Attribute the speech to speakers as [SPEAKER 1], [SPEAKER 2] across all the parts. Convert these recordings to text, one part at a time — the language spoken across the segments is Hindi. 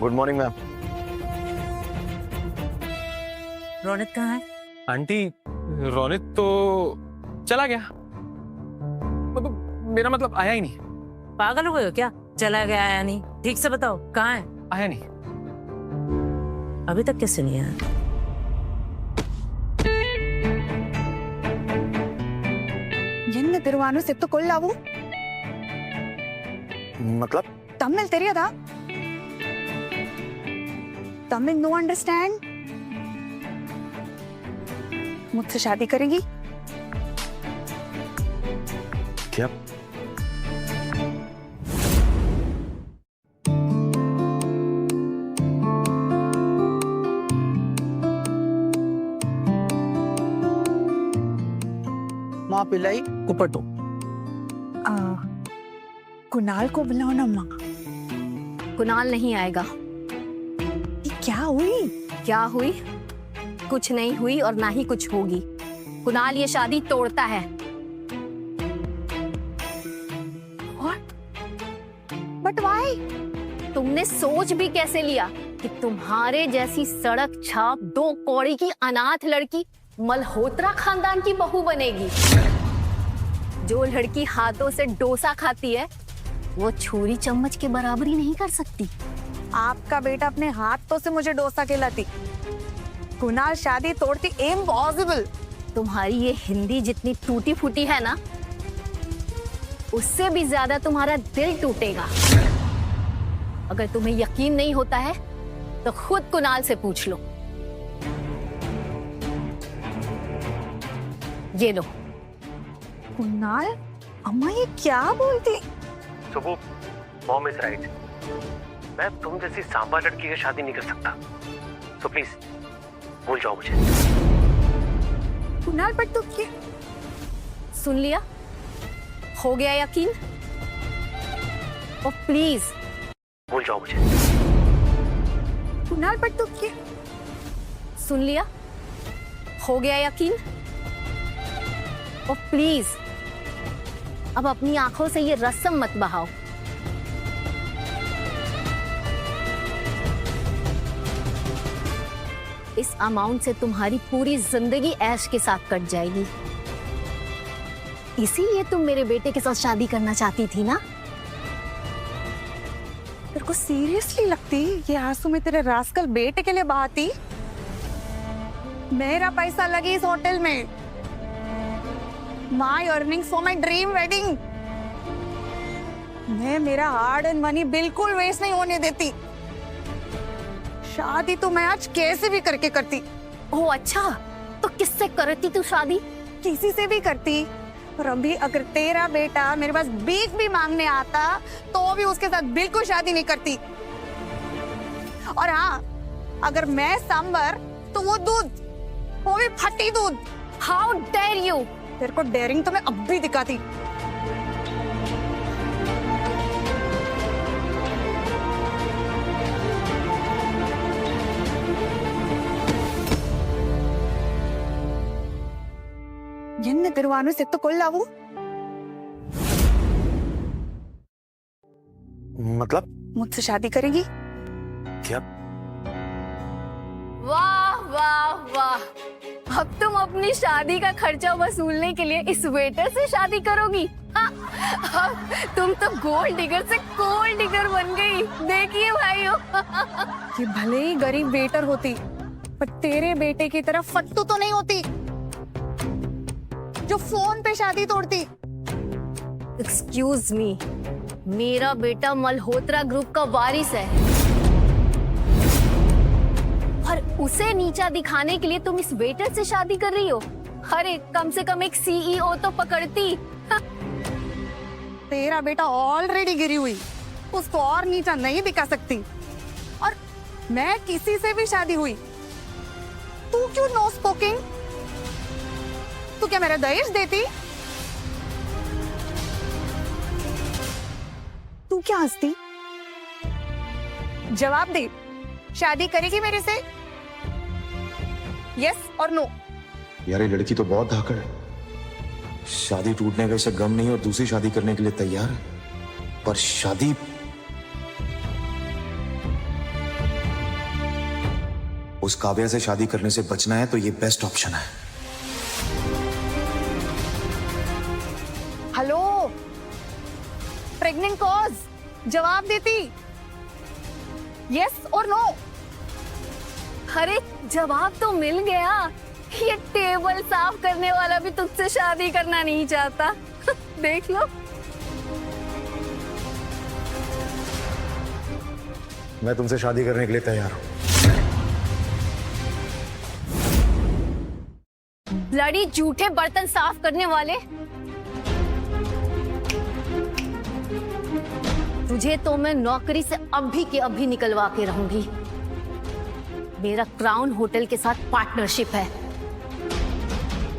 [SPEAKER 1] Good morning ma'am.
[SPEAKER 2] रौनक कहाँ है?
[SPEAKER 1] आंटी रोनित तो चला गया, मेरा मतलब आया ही नहीं।
[SPEAKER 2] पागल हो गए हो क्या? चला गया या नहीं? ठीक से बताओ, कहाँ है?
[SPEAKER 1] आया नहीं।
[SPEAKER 2] अभी तक कैसे नहीं आया?
[SPEAKER 3] என்ன திருவானு செத்து கொள்ளாவு
[SPEAKER 1] मतलब
[SPEAKER 3] तमिल தெரியாதா? Tamil no understand? मुझसे शादी करेगी?
[SPEAKER 1] क्या?
[SPEAKER 4] माँ पिलाई कुपटो।
[SPEAKER 3] कुणाल को बुलाओ ना माँ।
[SPEAKER 5] कुणाल नहीं आएगा।
[SPEAKER 3] ये क्या हुई?
[SPEAKER 5] क्या हुई? कुछ नहीं हुई और ना ही कुछ होगी। कुणाल ये शादी तोड़ता है।
[SPEAKER 3] But why?
[SPEAKER 5] तुमने सोच भी कैसे लिया कि तुम्हारे जैसी सड़क छाप 2 कौड़ी की अनाथ लड़की मल्होत्रा खानदान की बहू बनेगी? जो लड़की हाथों से डोसा खाती है वो छुरी चम्मच के बराबरी नहीं कर सकती।
[SPEAKER 3] आपका बेटा अपने हाथों से मुझे डोसा खिलाती। कुणाल शादी तोड़ती इम्पॉसिबल।
[SPEAKER 5] तुम्हारी ये हिंदी जितनी टूटी फूटी है ना, उससे भी ज्यादा तुम्हारा दिल टूटेगा। अगर तुम्हें यकीन नहीं होता है तो खुद कुणाल से पूछ लो। ये लो।
[SPEAKER 3] कुणाल, अम्मा ये क्या बोलती?
[SPEAKER 1] तो वो मॉम इज राइट, मैं तुम जैसी सांबा लड़की से शादी नहीं कर सकता। सो प्लीज भूल जाओ मुझे।
[SPEAKER 3] कुणाल पर तू क्या?
[SPEAKER 5] सुन लिया? हो गया यकीन? और प्लीज
[SPEAKER 1] भूल जाओ मुझे।
[SPEAKER 3] कुणाल पर तू क्या?
[SPEAKER 5] सुन लिया? हो गया यकीन? और प्लीज अब अपनी आंखों से ये रस्म मत बहाओ। इस अमाउंट से तुम्हारी पूरी जिंदगी ऐश के साथ कट जाएगी। इसीलिए तुम मेरे बेटे के साथ शादी करना चाहती थी ना?
[SPEAKER 3] तेरे को सीरियसली लगती ये आंसू में तेरे रास्कल बेटे के लिए बहाती? मेरा पैसा लगी इस होटल में। My earnings for my dream wedding. मैं मेरा हार्ड एंड मनी बिल्कुल वेस्ट नहीं होने देती। शादी तो मैं आज कैसे भी करके करती।
[SPEAKER 5] ओह अच्छा, तो किससे करती तू शादी?
[SPEAKER 3] किसी से भी करती। और अभी अगर तेरा बेटा मेरे पास भीख भी मांगने आता तो भी उसके साथ बिल्कुल शादी नहीं करती। और हाँ, अगर मैं सांबर तो वो दूध, वो भी फटी दूध।
[SPEAKER 5] How dare you!
[SPEAKER 3] तेरे को डेयरिंग तो मैं अब भी दिखाती। என்ன திருவானு செத்து கொள்ளாவு?
[SPEAKER 1] मतलब
[SPEAKER 3] मुझसे शादी करेगी?
[SPEAKER 1] क्या?
[SPEAKER 5] वाह वाह वाह! अब तुम अपनी शादी का खर्चा वसूलने के लिए इस वेटर से शादी करोगी? अब तुम तो गोल्ड डिगर से गोल्ड डिगर बन गई। देखिए भाइयों।
[SPEAKER 3] ये भले ही गरीब वेटर होती पर तेरे बेटे की तरह फत्तू तो नहीं होती जो फोन पे शादी तोड़ती।
[SPEAKER 5] एक्सक्यूज मी, मेरा बेटा मल्होत्रा ग्रुप का वारिस है और उसे नीचा दिखाने के लिए तुम इस वेटर से शादी कर रही हो? अरे कम से कम एक सीईओ तो पकड़ती।
[SPEAKER 3] तेरा बेटा ऑलरेडी गिरी हुई, उसको और नीचा नहीं दिखा सकती। और मैं किसी से भी शादी हुई, तू क्यों नो स्पोकिंग? तू क्या मेरा दहेज देती? तू क्या हंसती? जवाब दे, शादी करेगी मेरे से? यस और नो?
[SPEAKER 6] यार ये लड़की तो बहुत धाकड़ है। शादी टूटने का इसे गम नहीं और दूसरी शादी करने के लिए तैयार है, पर शादी उस काव्या से शादी करने से बचना है तो ये बेस्ट ऑप्शन है।
[SPEAKER 3] हेलो, प्रेग्नेंट कॉज, जवाब देती यस और नो।
[SPEAKER 5] अरे जवाब तो मिल गया। ये टेबल साफ करने वाला भी तुझसे शादी करना नहीं चाहता। देख लो।
[SPEAKER 6] मैं तुमसे शादी करने के लिए तैयार हूं।
[SPEAKER 5] ब्लडी झूठे बर्तन साफ करने वाले, तुझे तो मैं नौकरी से अभी के अभी निकलवा के रहूंगी। मेरा क्राउन होटल के साथ पार्टनरशिप है।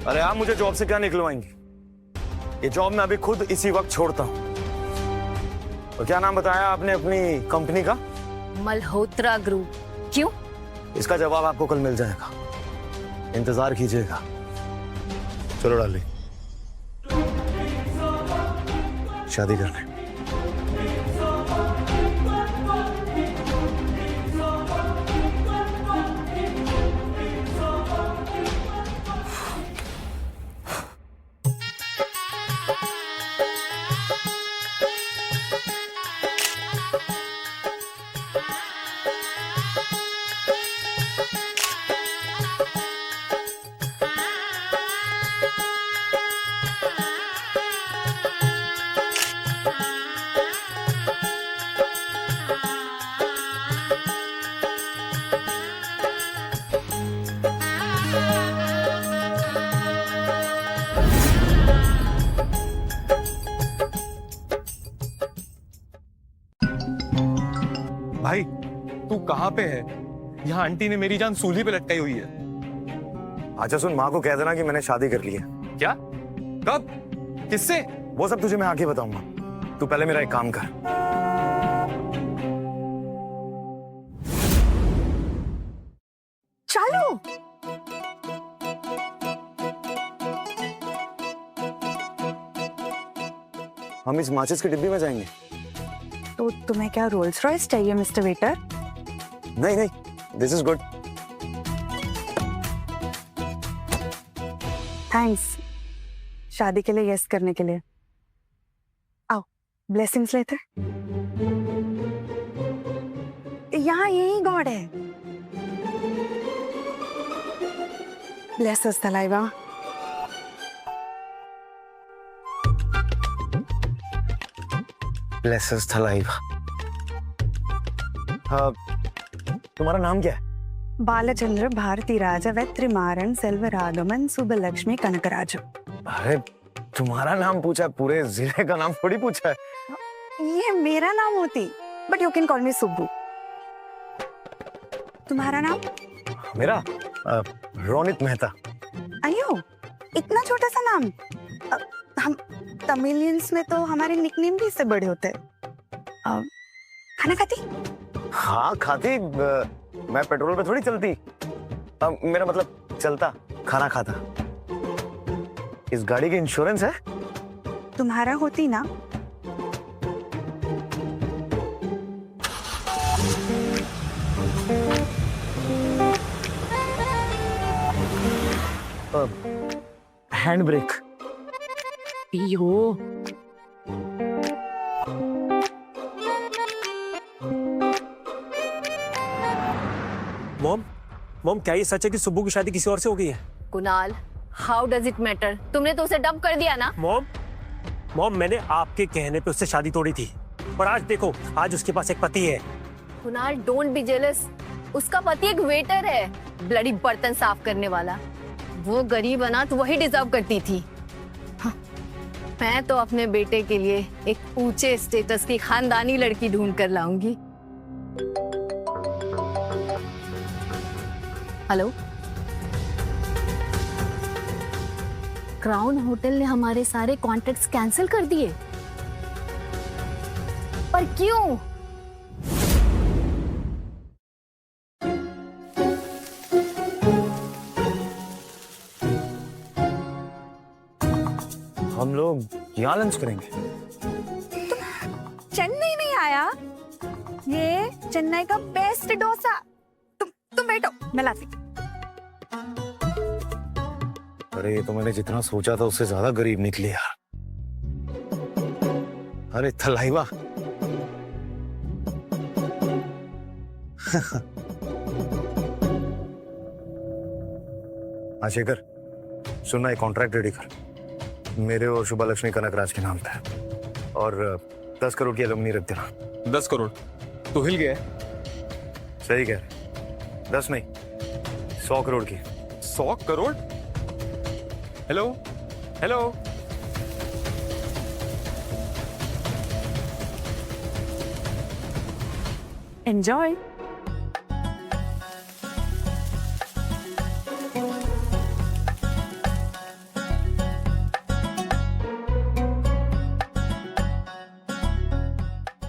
[SPEAKER 6] अरे आप मुझे जॉब से क्या निकलवाएंगे? ये जॉब मैं अभी खुद इसी वक्त छोड़ता हूँ। और क्या नाम बताया आपने अपनी कंपनी का?
[SPEAKER 5] मल्होत्रा ग्रुप। क्यों?
[SPEAKER 6] इसका जवाब आपको कल मिल जाएगा, इंतजार कीजिएगा। चलो डार्लिंग, शादी करने।
[SPEAKER 7] भाई तू कहाँ पे है? यहाँ आंटी ने मेरी जान सूली पे लटकाई हुई है।
[SPEAKER 6] अच्छा सुन, माँ को कह देना कि मैंने शादी कर ली है।
[SPEAKER 7] क्या? कब? किससे?
[SPEAKER 6] वो सब तुझे मैं आके बताऊंगा, तू पहले मेरा एक काम कर।
[SPEAKER 3] चलो,
[SPEAKER 6] हम इस माचिस की डिब्बी में जाएंगे।
[SPEAKER 3] तो तुम्हें क्या रोल्स रॉयस चाहिए मिस्टर वेटर?
[SPEAKER 6] नहीं नहीं, दिस इज गुड।
[SPEAKER 3] थैंक्स शादी के लिए यस करने के लिए। आओ ब्लेसिंग्स लेते। यहाँ यही गॉड है। Bless us Thalaiva.
[SPEAKER 6] Bless us Thalaiva. तुम्हारा नाम क्या है?
[SPEAKER 3] बालचंद्र भारती राजा वेत्रिमारन सेल्वरागमन सुबलक्ष्मी कनकराजु।
[SPEAKER 6] अरे तुम्हारा नाम पूछा, पूरे जिले का नाम थोड़ी पूछा है।
[SPEAKER 3] ये मेरा नाम होती, बट यू कैन कॉल मी सुब्बू। तुम्हारा नाम?
[SPEAKER 6] मेरा रोनित मेहता।
[SPEAKER 3] अयो, इतना छोटा सा नाम। हम तमिलियंस में तो हमारे निकनेम भी इससे बड़े होते हैं। खाना खाती?
[SPEAKER 6] हाँ खाती, मैं पेट्रोल पे थोड़ी चलती। मेरा मतलब चलता, खाना खाता। इस गाड़ी की इंश्योरेंस है?
[SPEAKER 3] तुम्हारा होती ना।
[SPEAKER 6] Hand brake.
[SPEAKER 2] पियो।
[SPEAKER 1] मॉम क्या ये सच है कि सुब्बू की शादी किसी और से हो गई है?
[SPEAKER 5] Kunal, how does it matter? तुमने तो उसे डब कर दिया ना।
[SPEAKER 1] मॉम मैंने आपके कहने पे उससे शादी तोड़ी थी, और आज देखो, आज उसके पास एक पति है।
[SPEAKER 5] Kunal, don't be jealous. उसका पति एक वेटर है, ब्लडी बर्तन साफ करने वाला। वो गरीब अनाथ वही डिजर्व करती थी। हाँ, मैं तो अपने बेटे के लिए एक ऊंचे स्टेटस की खानदानी लड़की ढूंढ कर लाऊंगी। हेलो, क्राउन होटल ने हमारे सारे कॉन्ट्रैक्ट्स कैंसिल कर दिए। पर क्यों?
[SPEAKER 6] हम लोग यहाँ लंच करेंगे।
[SPEAKER 3] चेन्नई नहीं आया? ये चेन्नई का बेस्ट डोसा। तुम बैठो, मैं लाती।
[SPEAKER 6] अरे ये तो मैंने जितना सोचा था उससे ज्यादा गरीब निकली यार। अरे थलाइवा। हाँ शेखर, सुनना, एक कॉन्ट्रैक्ट रेडी कर मेरे और शुभा लक्ष्मी कनकराज के नाम पे, और 10 करोड़ की एलुमनी रख देना।
[SPEAKER 7] 10 करोड़ तो हिल गया है।
[SPEAKER 6] सही कह रहे, 10 नहीं 100 करोड़ की।
[SPEAKER 7] 100 करोड़? Hello hello,
[SPEAKER 3] enjoy.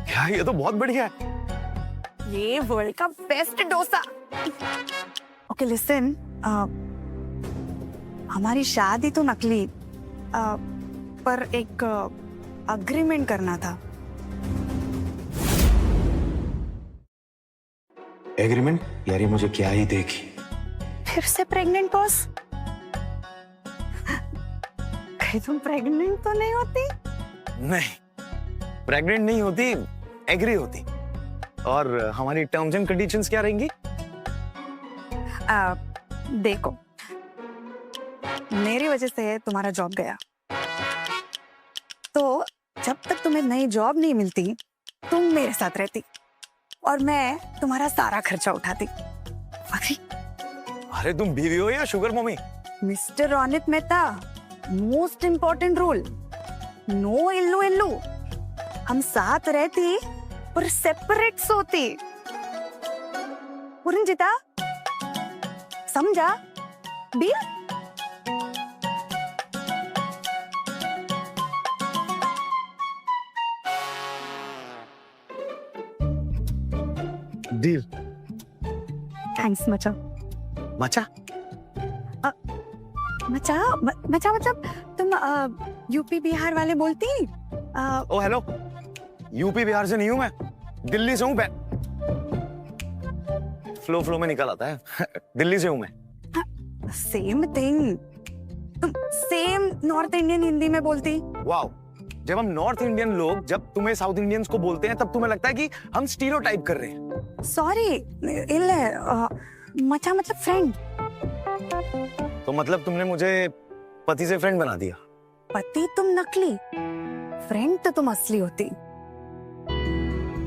[SPEAKER 6] क्या, ये तो बहुत बढ़िया है।
[SPEAKER 3] ये वर्ल्ड का बेस्ट डोसा। ओके लिसन, हमारी शादी तो नकली, पर एक अग्रीमेंट करना था।
[SPEAKER 6] एग्रीमेंट? यार ये मुझे क्या ही देगी।
[SPEAKER 3] फिर से प्रेग्नेंट बॉस? कहीं तुम प्रेग्नेंट तो नहीं होती?
[SPEAKER 6] नहीं, प्रेग्नेंट नहीं होती, एग्री होती। और हमारी टर्म्स एंड कंडीशंस क्या रहेंगी?
[SPEAKER 3] देखो, मेरी वजह से तुम्हारा जॉब गया, तो जब तक तुम्हें नई जॉब नहीं मिलती तुम मेरे साथ रहती और मैं तुम्हारा सारा खर्चा उठाती।
[SPEAKER 6] अरे तुम बीवी हो या sugar mummy?
[SPEAKER 3] Mister Ronit Mehta, most important rule, no इल्लू इल्लू। हम साथ रहती पर सेपरेट सोती। पुरंजिता, समझा? डील?
[SPEAKER 6] डील।
[SPEAKER 3] थैंक्स मचा।
[SPEAKER 6] मचा?
[SPEAKER 3] मचा मचा मतलब तुम यूपी बिहार वाले बोलती?
[SPEAKER 6] ओ हेलो, यूपी बिहार से नहीं हूं मैं, दिल्ली से हूं। फ्लो में निकल आता है। दिल्ली से हूं मैं।
[SPEAKER 3] सेम थिंग, तुम सेम नॉर्थ इंडियन हिंदी में बोलती।
[SPEAKER 6] वाओ, जब हम नॉर्थ इंडियन लोग जब तुम्हें साउथ इंडियंस को बोलते हैं तब तुम्हें लगता है कि हम स्टीरियोटाइप कर रहे हैं।
[SPEAKER 3] सॉरी, मचा मतलब फ्रेंड।
[SPEAKER 6] तो मतलब तुमने मुझे पति से फ्रेंड बना दिया?
[SPEAKER 3] पति तुम नकली, फ्रेंड तो तुम असली होती,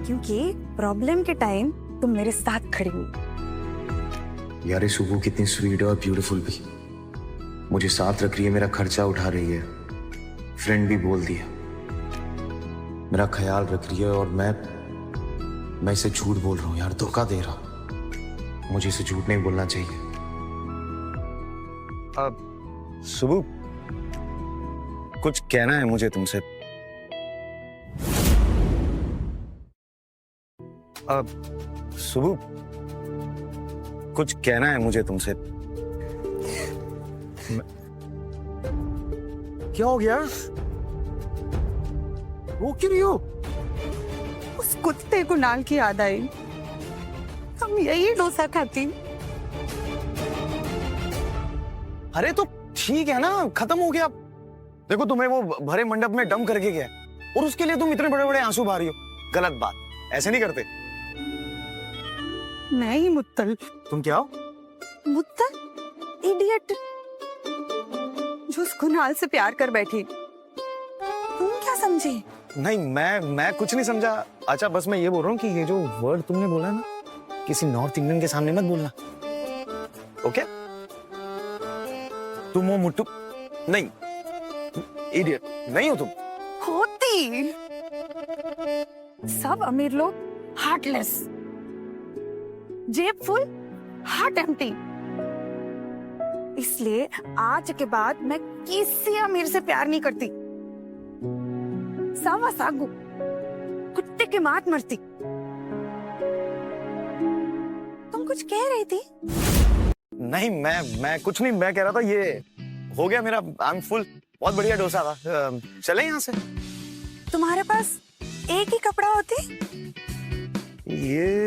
[SPEAKER 3] क्योंकि प्रॉब्लम के टाइम तुम मेरे साथ खड़ी हुई।
[SPEAKER 8] यार ये सुबह कितनी स्वीट और ब्यूटीफुल भी, मुझे साथ रख रही है, मेरा खर्चा उठा रही है, फ्रेंड भी बोल दिया, मेरा ख्याल रख रही है, और मैं इसे झूठ बोल रहा हूँ यार, धोखा दे रहा हूँ। मुझे इसे झूठ नहीं बोलना चाहिए।
[SPEAKER 6] अब सुबह कुछ कहना है मुझे तुमसे। अब सुबह कुछ कहना है मुझे तुमसे। क्या हो गया? वो क्यों रही हो?
[SPEAKER 3] उस कुत्ते को नाल की याद आई, हम यही डोसा खाती।
[SPEAKER 6] अरे तो ठीक है ना, खत्म हो गया। देखो तुम्हें वो भरे मंडप में डम करके गया और उसके लिए तुम इतने बड़े बड़े आंसू बहा रही हो। गलत बात, ऐसे नहीं करते।
[SPEAKER 3] नहीं मुत्तल।
[SPEAKER 6] तुम क्या हो?
[SPEAKER 3] मुत्तल? इडियट, जो उस कुणाल से प्यार कर बैठी। तुम क्या समझे?
[SPEAKER 6] नहीं, मैं कुछ नहीं समझा। अच्छा, बस मैं ये बोल रहा हूँ कि ये जो वर्ड तुमने बोला ना, किसी नॉर्थ इंडियन के सामने मत बोलना, ओके? तुम हो मुट्टू नहीं, इडियट नहीं हो तुम।
[SPEAKER 3] होती। सब अमीर लोग हार्टलेस, जेब फुल, हार्ट एम्प्टी। इसलिए आज के बाद मैं किसी अमीर से प्यार नहीं करती। सावा सागु, कुत्ते के मात मरती। तुम कुछ कह रही थी?
[SPEAKER 6] नहीं, मैं कुछ नहीं, मैं कह रहा था ये हो गया मेरा, आई एम फुल। बहुत बढ़िया डोसा था। चले यहाँ से।
[SPEAKER 3] तुम्हारे पास एक ही कपड़ा होती?
[SPEAKER 6] ये